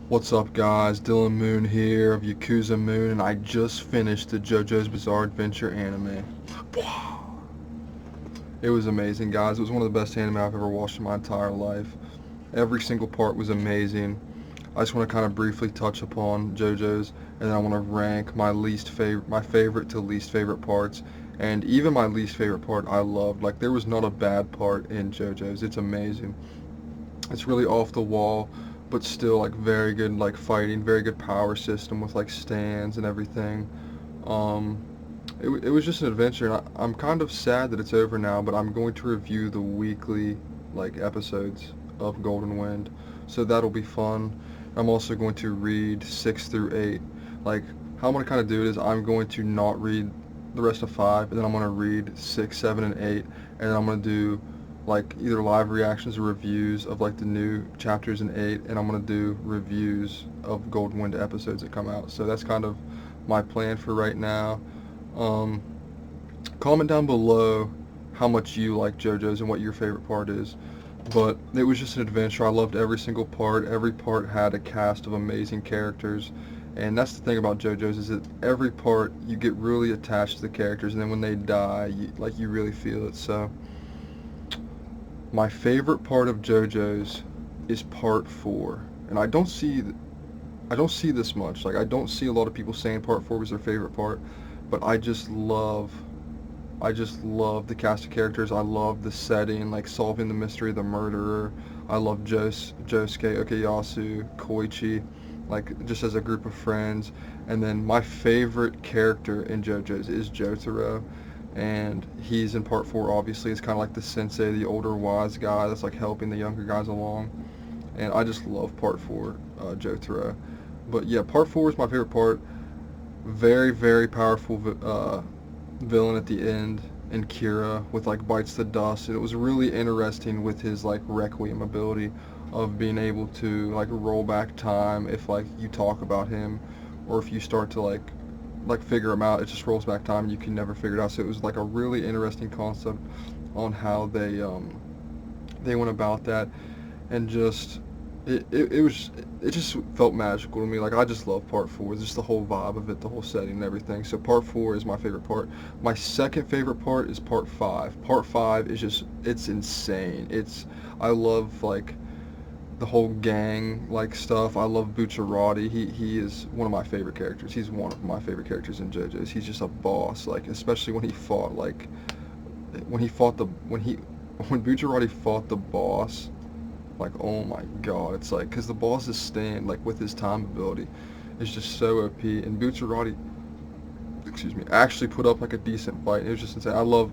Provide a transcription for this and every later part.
What's up, guys? Dylan Moon here of Yakuza Moon, and I just finished the JoJo's Bizarre Adventure anime. It was amazing, guys. It was one of the best anime I've ever watched in my entire life. Every single part was amazing. I just want to kind of briefly touch upon JoJo's, and then I want to rank my favorite to least favorite parts, and even my least favorite part I loved. Like there was not a bad part in JoJo's. It's amazing. It's really off the wall, but still like very good like fighting, very good power system with like stands and everything. Um, it was just an adventure, and I'm kind of sad that it's over now, but I'm going to review the weekly like episodes of Golden Wind, so that'll be fun. I'm also going to read 6 through 8. Like how I'm gonna kind of do it is I'm going to not read the rest of 5, and then I'm gonna read 6, 7, and 8, and then I'm gonna do like either live reactions or reviews of like the new chapters in 8, and I'm gonna do reviews of Golden Wind episodes that come out. So that's kind of my plan for right now. Um, Comment down below how much you like JoJo's and what your favorite part is. But it was just an adventure. I loved every single part. Every part had a cast of amazing characters. And that's the thing about JoJo's is that every part you get really attached to the characters, and then when they die, you really feel it. So my favorite part of JoJo's is part 4. And I don't see this much. Like I don't see a lot of people saying part 4 was their favorite part, but I just love the cast of characters. I love the setting, like solving the mystery of the murderer. I love Josuke, Okayasu, Koichi, like just as a group of friends. And then my favorite character in JoJo's is Jotaro, and he's in part 4. Obviously, it's kind of like the sensei, the older wise guy that's like helping the younger guys along. And I just love part 4, Jotaro. But yeah, part 4 is my favorite part. Very, very powerful villain at the end, and Kira with like bites the dust, and it was really interesting with his like requiem ability of being able to like roll back time if like you talk about him, or if you start to like figure him out, it just rolls back time and you can never figure it out. So it was like a really interesting concept on how they went about that, and just it was it just felt magical to me. Like I just love part 4, just the whole vibe of it, the whole setting and everything. So part 4 is my favorite part. My second favorite part is part 5. Part 5 is just it's insane. It's I love like the whole gang like stuff. I love Bucciarati. He is one of my favorite characters. He's one of my favorite characters in JoJo's. He's just a boss. Like especially when he fought like when he fought the when Bucciarati fought the boss, like oh my god, it's like because the boss's stand like with his time ability is just so OP, and Bucciarati, excuse me, actually put up like a decent fight. It was just insane. I love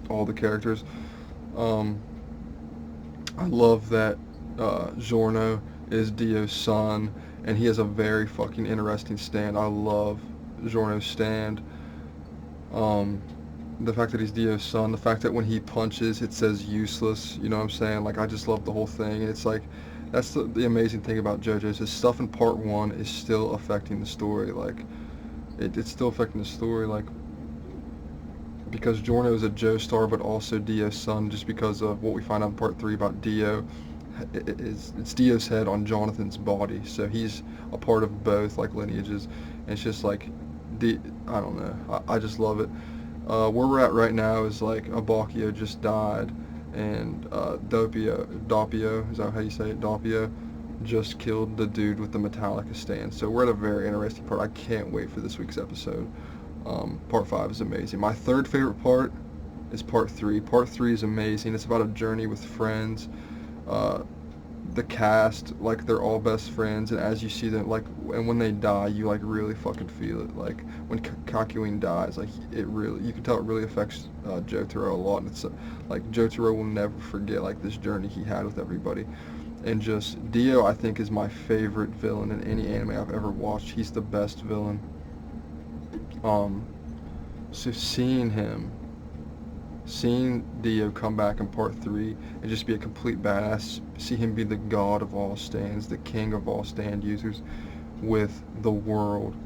all the characters. Um, I love that Giorno is Dio's son, and he has a very fucking interesting stand. I love Giorno's stand. Um, the fact that he's Dio's son, the fact that when he punches it says useless, you know what I'm saying? Like I just love the whole thing. It's like that's the amazing thing about JoJo's. His stuff in part 1 is still affecting the story. Like it's still affecting the story. Like because Giorno is a Joestar, but also Dio's son, just because of what we find out in part 3 about Dio. It's Dio's head on Jonathan's body, so he's a part of both like lineages. And it's just like, I don't know. I just love it. Where we're at right now is like Abakio just died, and Doppio, is that how you say it? Doppio just killed the dude with the Metallica stand. So we're at a very interesting part. I can't wait for this week's episode. Part 5 is amazing. My third favorite part is part 3. Part 3 is amazing. It's about a journey with friends. Uh, the cast, like they're all best friends, and as you see them, like, and when they die, you like really fucking feel it. Like when Kakyoin dies, like it really, you can tell it really affects Jotaro a lot, and it's like Jotaro will never forget like this journey he had with everybody. And just Dio, I think, is my favorite villain in any anime I've ever watched. He's the best villain. Um, so seeing Dio come back in part 3 and just be a complete badass, see him be the god of all stands, the king of all stand users with the world,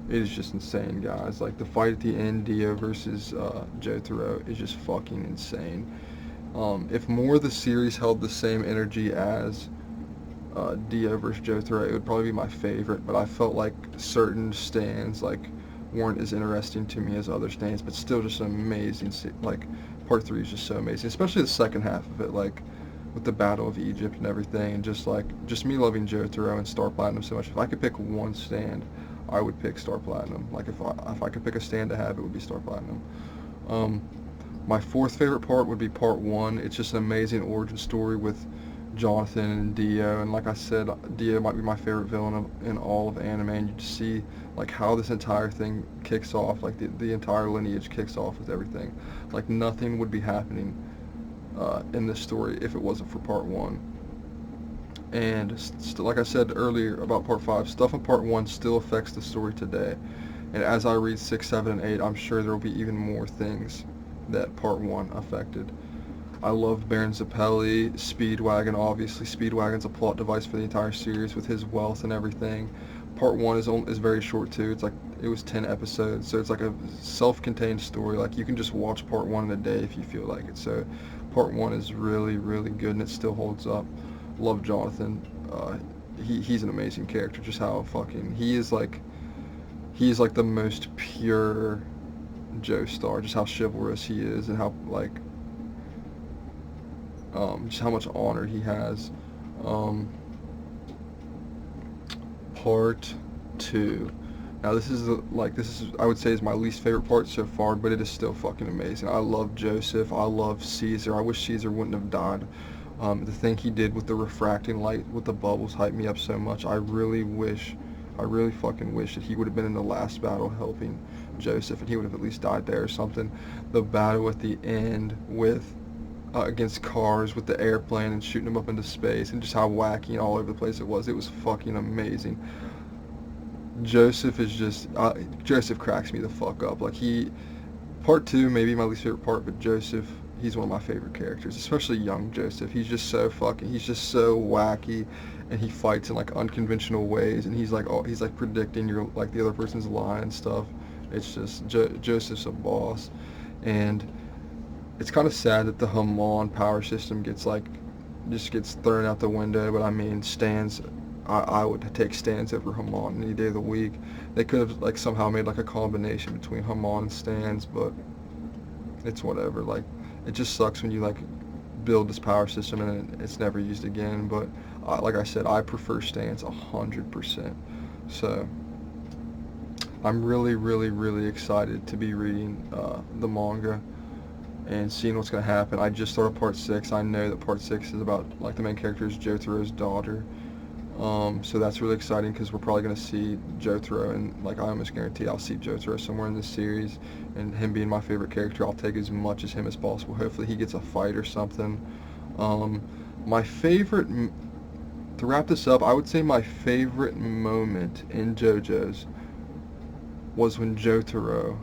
it is just insane, guys. Like the fight at the end, Dio versus Jotaro, is just fucking insane. If more of the series held the same energy as Dio versus Jotaro, it would probably be my favorite, but I felt like certain stands like weren't as interesting to me as other stands, but still just an amazing. Like part three is just so amazing, especially the second half of it, like with the Battle of Egypt and everything, and just me loving Jotaro and Star Platinum so much. If I could pick one stand, I would pick Star Platinum. Like if I could pick a stand to have, it would be Star Platinum. Um, my fourth favorite part would be part one. It's just an amazing origin story with Jonathan and Dio, and like I said, Dio might be my favorite villain in all of anime, and you just see like how this entire thing kicks off, like the entire lineage kicks off with everything. Like nothing would be happening in this story if it wasn't for part one. And like I said earlier about part five, stuff in part one still affects the story today. And as I read 6, 7, and 8, I'm sure there will be even more things that part one affected. I loved Baron Zeppeli, Speedwagon, obviously. Speedwagon's a plot device for the entire series with his wealth and everything. Part one is very short too. It's like it was 10 episodes, so it's like a self-contained story. Like you can just watch part one in a day if you feel like it. So part one is really, really good, and it still holds up. Love Jonathan. He's an amazing character. Just how fucking he is like the most pure Joestar. Just how chivalrous he is, and how like just how much honor he has. Part two. Now this is I would say is my least favorite part so far, but it is still fucking amazing. I love Joseph. I love Caesar. I wish Caesar wouldn't have died. The thing he did with the refracting light with the bubbles hyped me up so much. I really fucking wish that he would have been in the last battle helping Joseph, and he would have at least died there or something. The battle at the end with against cars with the airplane and shooting them up into space, and just how wacky and all over the place it was fucking amazing. Joseph is just Joseph cracks me the fuck up. Like part two maybe my least favorite part, but Joseph, he's one of my favorite characters, especially young Joseph. He's just so wacky, and he fights in like unconventional ways, and he's like predicting your like the other person's line and stuff. It's just Joseph's a boss, and it's kind of sad that the Hamon power system gets thrown out the window. But I mean, stands, I would take stands over Hamon any day of the week. They could have like somehow made like a combination between Hamon and stands, but it's whatever. Like it just sucks when you like build this power system and it's never used again. But like I said, I prefer stands 100%. So I'm really, really, really excited to be reading the manga and seeing what's going to happen. I just started part 6. I know that part 6 is about, like, the main character is Jotaro's daughter. So that's really exciting because we're probably going to see Jotaro, and, like, I almost guarantee I'll see Jotaro somewhere in this series. And him being my favorite character, I'll take as much as him as possible. Hopefully he gets a fight or something. My favorite, to wrap this up, I would say my favorite moment in JoJo's was when Jotaro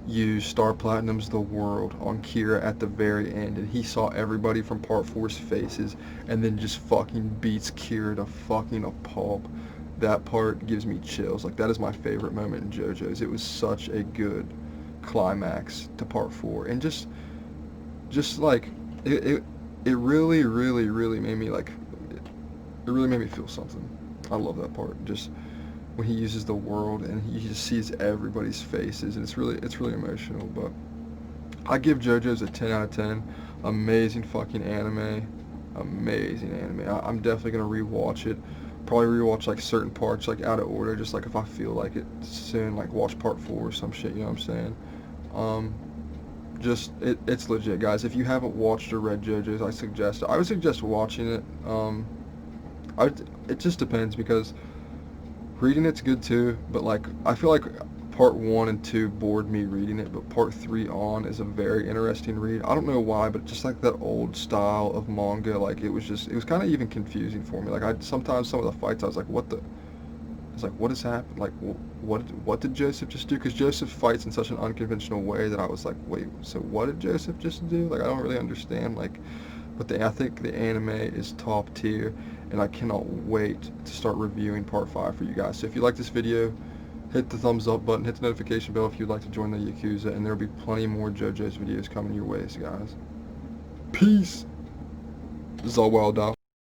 used Star Platinum's The World on Kira at the very end, and he saw everybody from Part 4's faces, and then just fucking beats Kira to fucking a pulp. That part gives me chills. Like, that is my favorite moment in JoJo's. It was such a good climax to Part 4, and just like, it really, really, really made me, like, it really made me feel something. I love that part. Just when he uses the world and he just sees everybody's faces, and it's really emotional. But I give JoJo's a 10 out of 10. Amazing fucking anime. Amazing anime. I'm definitely gonna rewatch it. Probably rewatch like certain parts like out of order, just like if I feel like it soon, like watch part 4 or some shit, you know what I'm saying? It's legit, guys. If you haven't watched or read JoJo's, I would suggest watching it. It just depends, because reading it's good too, but like I feel like part 1 and 2 bored me reading it, but part 3 on is a very interesting read. I don't know why, but just like that old style of manga, like it was kind of even confusing for me. Like sometimes some of the fights I was like, what has happened? Like what did Joseph just do? Because Joseph fights in such an unconventional way that I was like, wait, so what did Joseph just do? Like I don't really understand. Like, but I think the anime is top tier, and I cannot wait to start reviewing part 5 for you guys. So if you like this video, hit the thumbs up button, hit the notification bell if you'd like to join the Yakuza, and there'll be plenty more JoJo's videos coming your ways, guys. Peace! This is all well done.